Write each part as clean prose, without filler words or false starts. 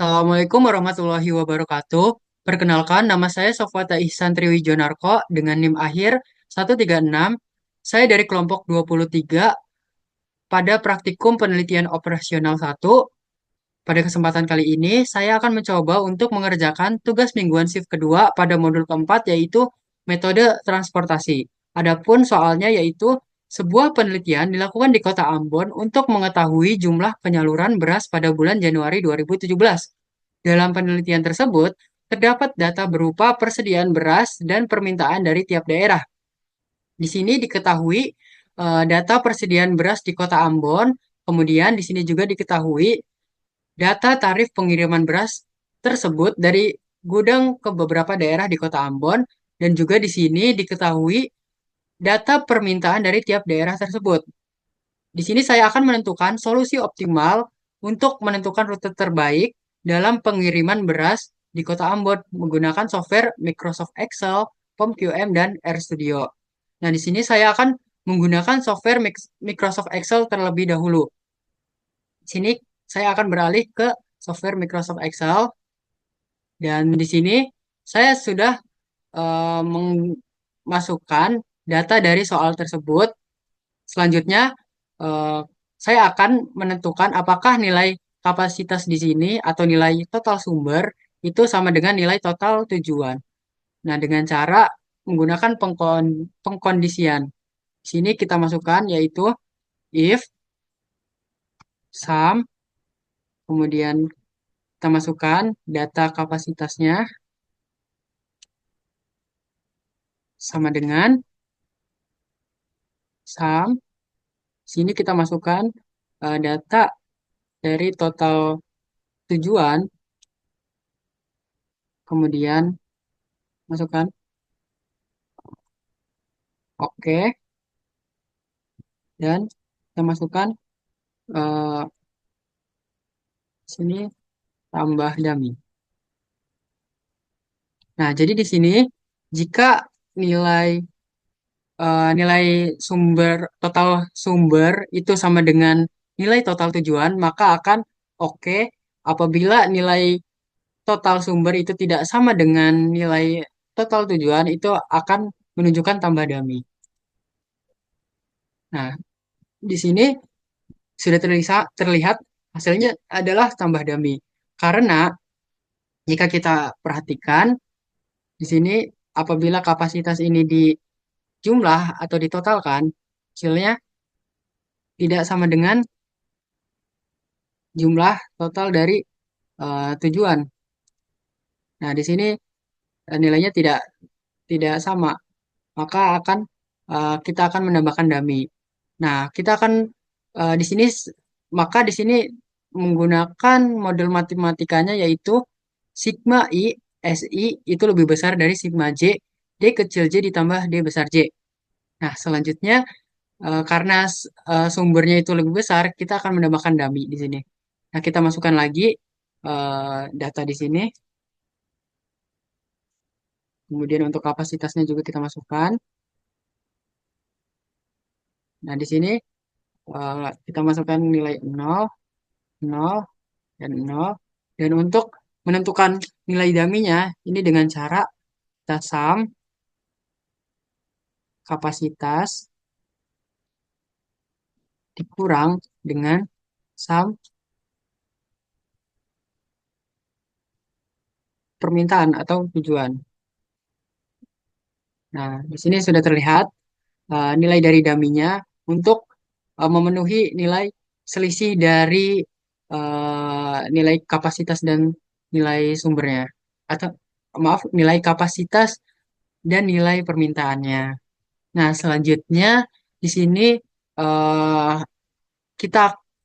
Assalamualaikum warahmatullahi wabarakatuh. Perkenalkan, nama saya Sofwata Ihsan Triwijonarko dengan NIM akhir 136. Saya dari kelompok 23 pada praktikum penelitian operasional 1. Pada kesempatan kali ini, saya akan mencoba untuk mengerjakan tugas mingguan shift kedua pada modul keempat, yaitu metode transportasi. Adapun soalnya yaitu sebuah penelitian dilakukan di Kota Ambon untuk mengetahui jumlah penyaluran beras pada bulan Januari 2017. Dalam penelitian tersebut, terdapat data berupa persediaan beras dan permintaan dari tiap daerah. Di sini diketahui data persediaan beras di Kota Ambon, kemudian di sini juga diketahui data tarif pengiriman beras tersebut dari gudang ke beberapa daerah di Kota Ambon, dan juga di sini diketahui data permintaan dari tiap daerah tersebut. Di sini saya akan menentukan solusi optimal untuk menentukan rute terbaik dalam pengiriman beras di Kota Ambon menggunakan software Microsoft Excel, POM-QM, dan RStudio. Nah, di sini saya akan menggunakan software Microsoft Excel terlebih dahulu. Di sini saya akan beralih ke software Microsoft Excel, dan di sini saya sudah memasukkan data dari soal tersebut. Selanjutnya, eh, saya akan menentukan apakah nilai kapasitas di sini atau nilai total sumber itu sama dengan nilai total tujuan. Nah, dengan cara menggunakan pengkondisian. Di sini kita masukkan yaitu if, sum, kemudian kita masukkan data kapasitasnya sama dengan sum. Di sini kita masukkan data dari total tujuan, kemudian masukkan oke, dan kita masukkan eh, sini tambah dummy. Nah, jadi di sini jika nilai nilai sumber total sumber itu sama dengan nilai total tujuan, maka akan oke. Apabila nilai total sumber itu tidak sama dengan nilai total tujuan, itu akan menunjukkan tambah dummy. Nah, di sini sudah terlihat hasilnya adalah tambah dummy. Karena jika kita perhatikan di sini, apabila kapasitas ini dijumlah atau ditotalkan, hasilnya tidak sama dengan jumlah total dari tujuan. Nah, di sini nilainya tidak tidak sama, maka kita akan menambahkan dummy. Nah, kita akan di sini maka di sini menggunakan model matematikanya yaitu sigma i si itu lebih besar dari sigma j, d kecil j ditambah d besar j. Nah, selanjutnya karena sumbernya itu lebih besar, kita akan menambahkan dummy di sini. Nah, kita masukkan lagi data di sini. Kemudian untuk kapasitasnya juga kita masukkan. Nah, di sini kita masukkan nilai 0, 0, dan 0. Dan untuk menentukan nilai daminya, ini dengan cara kita sum kapasitas dikurang dengan sum permintaan atau tujuan. Nah, di sini sudah terlihat nilai dari daminya untuk memenuhi nilai selisih dari nilai kapasitas dan nilai sumbernya. Atau maaf, nilai kapasitas dan nilai permintaannya. Nah, selanjutnya di sini eh, kita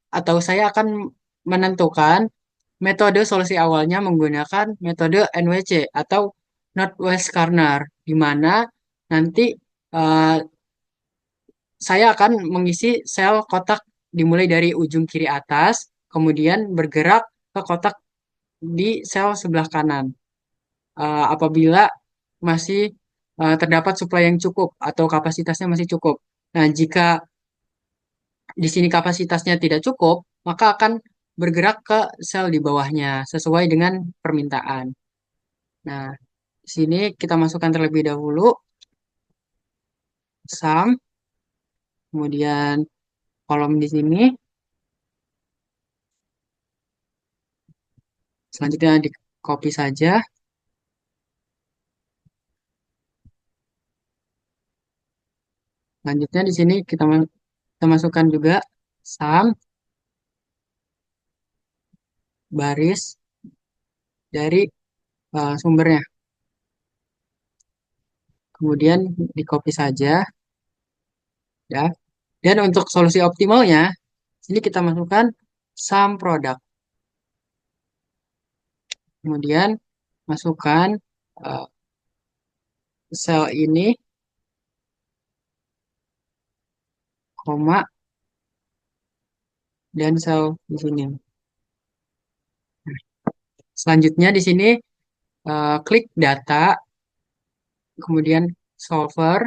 atau saya akan menentukan metode solusi awalnya menggunakan metode NWC atau Northwest Corner, di mana nanti eh, saya akan mengisi sel kotak dimulai dari ujung kiri atas, kemudian bergerak ke kotak di sel sebelah kanan. Apabila masih terdapat suplai yang cukup atau kapasitasnya masih cukup. Nah, jika di sini kapasitasnya tidak cukup, maka akan bergerak ke sel di bawahnya sesuai dengan permintaan. Nah, di sini kita masukkan terlebih dahulu sum, kemudian kolom di sini, selanjutnya di copy saja. Selanjutnya di sini kita masukkan juga sum baris dari sumbernya. Kemudian di copy saja, ya. Dan untuk solusi optimalnya, sini kita masukkan sum product. Kemudian masukkan eh, sel ini, koma, dan sel di sini. Selanjutnya di sini klik data, kemudian solver.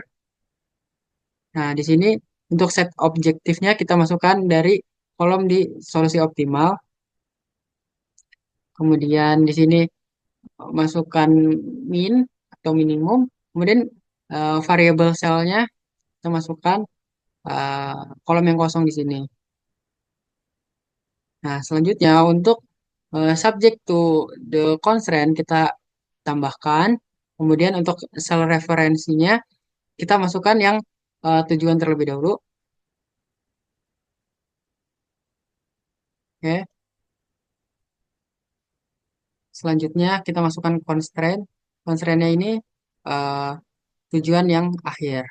Nah, di sini untuk set objektifnya kita masukkan dari kolom di solusi optimal. Kemudian di sini masukkan min atau minimum. Kemudian variabel selnya kita masukkan kolom yang kosong di sini. Nah, selanjutnya untuk subject to the constraint kita tambahkan. Kemudian untuk sel referensinya kita masukkan yang tujuan terlebih dahulu. Oke. Selanjutnya kita masukkan constraint. Constraintnya ini eh, tujuan yang akhir.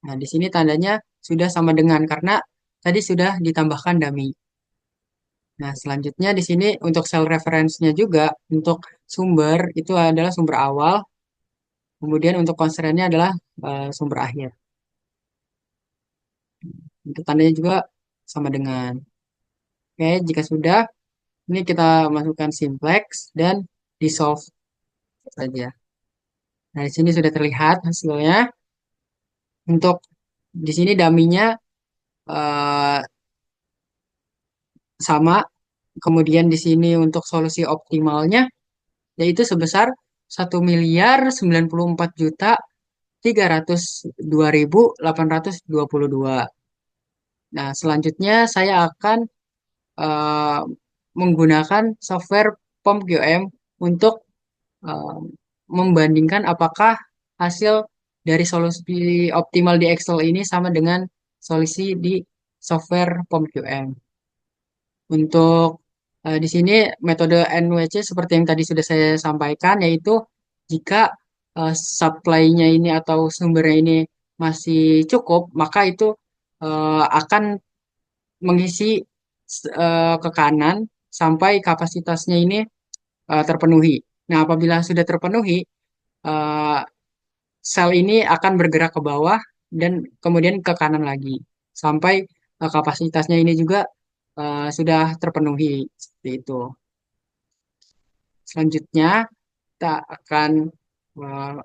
Nah, di sini tandanya sudah sama dengan karena tadi sudah ditambahkan dummy. Nah, selanjutnya di sini untuk cell reference-nya juga untuk sumber itu adalah sumber awal, kemudian untuk constraint-nya adalah sumber akhir. Untuk tandanya juga sama dengan. Oke, jika sudah, ini kita masukkan simplex dan dissolve saja. Nah, di sini sudah terlihat hasilnya. Untuk di sini dummy-nya eh, sama. Kemudian di sini untuk solusi optimalnya yaitu sebesar 1.904.302.822. Nah, selanjutnya saya akan eh, menggunakan software POM-QM untuk eh, membandingkan apakah hasil dari solusi optimal di Excel ini sama dengan solusi di software POM-QM. Untuk di sini metode NWC seperti yang tadi sudah saya sampaikan, yaitu jika supply-nya ini atau sumbernya ini masih cukup, maka itu akan mengisi ke kanan sampai kapasitasnya ini terpenuhi. Nah, apabila sudah terpenuhi, eh, sel ini akan bergerak ke bawah dan kemudian ke kanan lagi sampai kapasitasnya ini juga sudah terpenuhi seperti itu. Selanjutnya kita akan eh,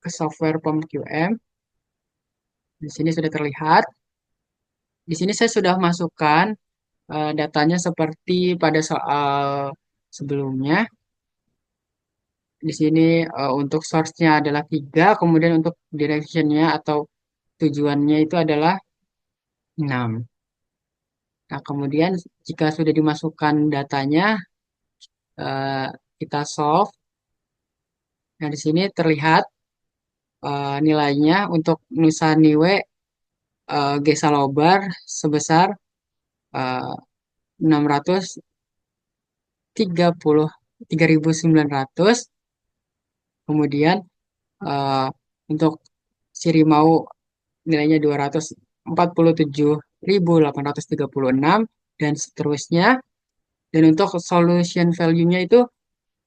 ke software POM-QM. Di sini sudah terlihat. Di sini saya sudah masukkan datanya seperti pada soal sebelumnya. Di sini untuk source-nya adalah 3, kemudian untuk direction-nya atau tujuannya itu adalah 6. Nah, kemudian jika sudah dimasukkan datanya, eh, kita solve. Nah, di sini terlihat nilainya untuk Nusa Niwe Gesa Lobar sebesar eh, 633.900. Kemudian eh, untuk Sirimau nilainya 247.836 dan seterusnya. Dan untuk solution value-nya itu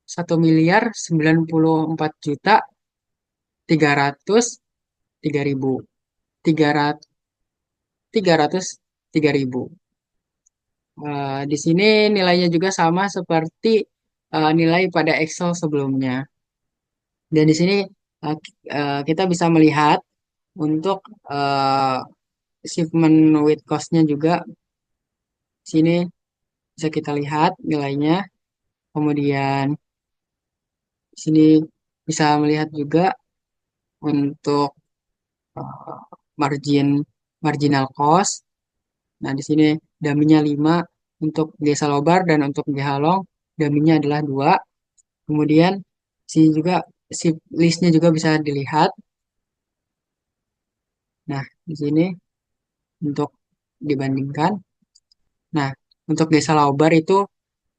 1.094.303.000 303.000. Di sini nilainya juga sama seperti nilai pada Excel sebelumnya. Dan di sini kita bisa melihat untuk eh, shipment with cost-nya juga sini bisa kita lihat nilainya. Kemudian sini bisa melihat juga untuk eh, margin marginal cost. Nah, di sini daminya 5 untuk Desa Lobar dan untuk Gehalong daminya adalah 2. Kemudian sini juga si listnya juga bisa dilihat. Nah, di sini untuk dibandingkan. Nah, untuk Desa Laubar itu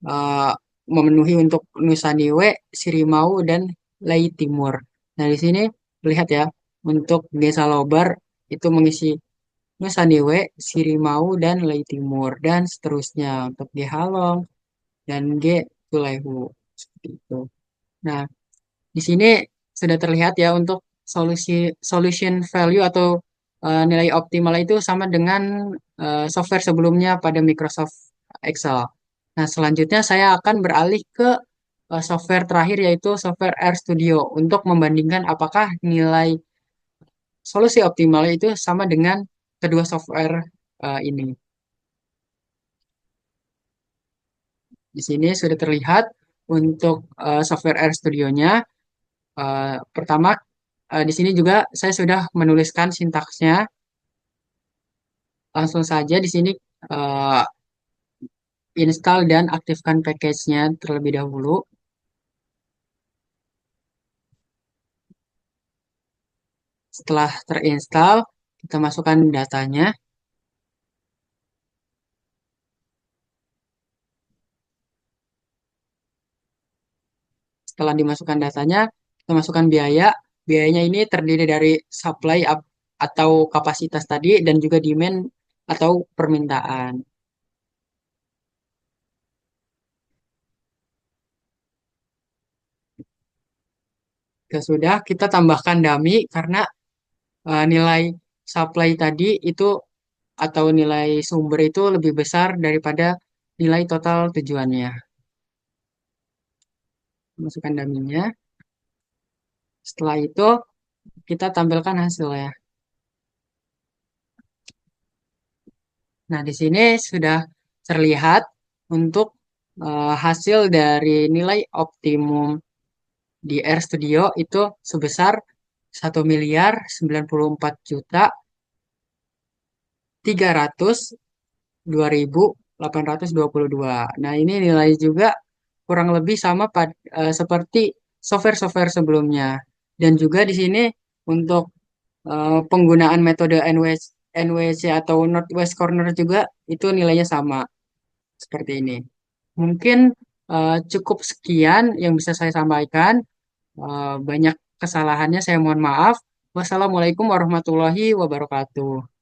eh, memenuhi untuk Nusa Niwe, Sirimau, dan Lei Timur. Nah, di sini lihat ya, untuk Desa Laubar itu mengisi Nusa Niwe, Sirimau, dan Lei Timur, dan seterusnya untuk G Halong dan G Tulehu. Seperti itu. Nah, di sini sudah terlihat ya untuk solution value atau nilai optimal itu sama dengan software sebelumnya pada Microsoft Excel. Nah, selanjutnya saya akan beralih ke software terakhir yaitu software RStudio untuk membandingkan apakah nilai solusi optimal itu sama dengan kedua software ini. Di sini sudah terlihat untuk software RStudio-nya. Pertama, di sini juga saya sudah menuliskan sintaksnya. Langsung saja di sini eh, install dan aktifkan package-nya terlebih dahulu. Setelah terinstall, kita masukkan datanya. Setelah dimasukkan datanya, kita masukkan biaya. Biayanya ini terdiri dari supply atau kapasitas tadi dan juga demand atau permintaan. Jika sudah, kita tambahkan dummy karena nilai supply tadi itu atau nilai sumber itu lebih besar daripada nilai total tujuannya. Masukkan dummy-nya. Setelah itu kita tampilkan hasilnya. Nah, di sini sudah terlihat untuk hasil dari nilai optimum di RStudio itu sebesar 1.494.302.822. Nah, ini nilai juga kurang lebih sama seperti software-software sebelumnya. Dan juga di sini untuk penggunaan metode NWC atau Northwest Corner juga itu nilainya sama seperti ini. Mungkin cukup sekian yang bisa saya sampaikan. Banyak kesalahannya saya mohon maaf. Wassalamualaikum warahmatullahi wabarakatuh.